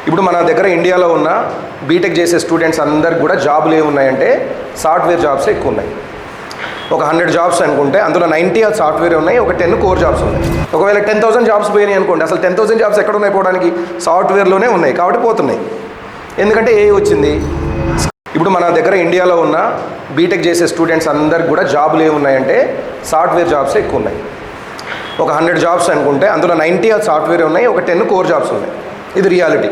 ఇప్పుడు మన దగ్గర ఇండియాలో ఉన్న బీటెక్ చేసే స్టూడెంట్స్ అందరికి కూడా జాబులు ఏమున్నాయంటే సాఫ్ట్వేర్ జాబ్స్ ఎక్కువ ఉన్నాయి. ఒక 100 జాబ్స్ అనుకుంటే అందులో 90 సాఫ్ట్వేర్ ఉన్నాయి, ఒక 10 కోర్ జాబ్స్ ఉన్నాయి. ఒకవేళ 10,000 జాబ్స్ పోయినాయి అనుకోండి, అసలు 10,000 జాబ్స్ ఎక్కడ ఉన్నాయి పోవడానికి? సాఫ్ట్వేర్లోనే ఉన్నాయి కాబట్టి పోతున్నాయి. ఎందుకంటే ఏ వచ్చింది. ఇప్పుడు మన దగ్గర ఇండియాలో ఉన్న బీటెక్ చేసే స్టూడెంట్స్ అందరికి కూడా జాబులు ఏమున్నాయంటే సాఫ్ట్వేర్ జాబ్స్ ఎక్కువ ఉన్నాయి. ఒక 100 జాబ్స్ అనుకుంటే అందులో 90 సాఫ్ట్వేర్ ఉన్నాయి, ఒక 10 కోర్ జాబ్స్ ఉన్నాయి. ఇది రియాలిటీ.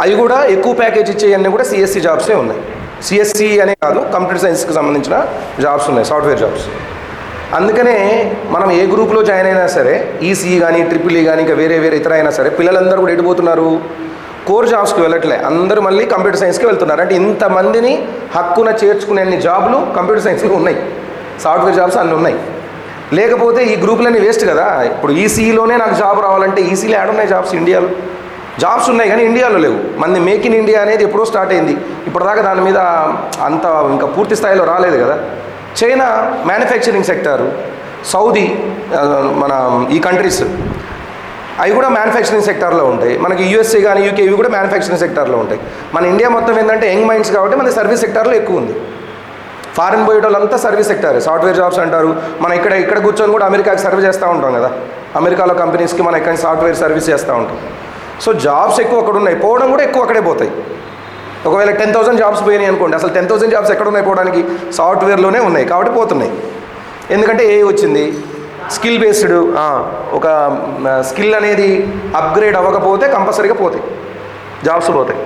అవి కూడా ఎక్కువ ప్యాకేజ్ ఇచ్చేవన్నీ కూడా సిఎస్సి జాబ్సే ఉన్నాయి. సిఎస్సి అనే కాదు, కంప్యూటర్ సైన్స్కి సంబంధించిన జాబ్స్ ఉన్నాయి, సాఫ్ట్వేర్ జాబ్స్. అందుకనే మనం ఏ గ్రూప్లో జాయిన్ అయినా సరే, ఈసీఈ కానీ ట్రిపుల్ ఈ కానీ ఇంకా వేరే ఇతర అయినా సరే, పిల్లలందరూ కూడా ఎడిపోతున్నారు, కోర్ జాబ్స్కి వెళ్ళట్లే, అందరూ మళ్ళీ కంప్యూటర్ సైన్స్కి వెళ్తున్నారు. అంటే ఇంతమందిని హక్కున చేర్చుకునే అన్ని జాబులు కంప్యూటర్ సైన్స్లో ఉన్నాయి, సాఫ్ట్వేర్ జాబ్స్ అన్నీ ఉన్నాయి. లేకపోతే ఈ గ్రూపులన్నీ వేస్ట్ కదా. ఇప్పుడు ఈసీఈలోనే నాకు జాబ్ రావాలంటే ఈసీలో యాడున్నాయి జాబ్స్? ఇండియాలో జాబ్స్ ఉన్నాయి కానీ ఇండియాలో లేవు. మంది మేక్ ఇన్ ఇండియా అనేది ఎప్పుడో స్టార్ట్ అయింది, ఇప్పటిదాకా దాని మీద అంత ఇంకా పూర్తి స్థాయిలో రాలేదు కదా. చైనా మ్యానుఫ్యాక్చరింగ్ సెక్టారు, సౌదీ, మన ఈ కంట్రీస్ అవి కూడా మ్యానుఫ్యాక్చరింగ్ సెక్టార్లో ఉంటాయి. మనకి యూఎస్ఏ కానీ యూకే ఇవి కూడా మ్యానుఫ్యాక్చరింగ్ సెక్టార్లో ఉంటాయి. మన ఇండియా మొత్తం ఏంటంటే యంగ్ మైండ్స్ కాబట్టి మన సర్వీస్ సెక్టార్లో ఎక్కువ ఉంది. ఫారిన్ పోయేటోళ్ళంతా సర్వీస్ సెక్టారే, సాఫ్ట్వేర్ జాబ్స్ అంటారు. మనం ఇక్కడ కూర్చొని కూడా అమెరికాకి సర్వీస్ చేస్తూ ఉంటాం కదా. అమెరికాలో కంపెనీస్కి మనం ఇక్కడ సాఫ్ట్వేర్ సర్వీస్ చేస్తూ ఉంటాం. సో జాబ్స్ ఎక్కువ అక్కడ ఉన్నాయి, పోవడం కూడా ఎక్కువ అక్కడే పోతాయి. ఒకవేళ 10,000 జాబ్స్ పోయినాయి అనుకోండి, అసలు 10,000 జాబ్స్ ఎక్కడ ఉన్నాయి పోవడానికి? సాఫ్ట్వేర్లోనే ఉన్నాయి కాబట్టి పోతున్నాయి. ఎందుకంటే ఏ వచ్చింది, స్కిల్ బేస్డ్. ఒక స్కిల్ అనేది అప్గ్రేడ్ అవ్వకపోతే కంపల్సరీగా పోతాయి, జాబ్స్ పోతాయి.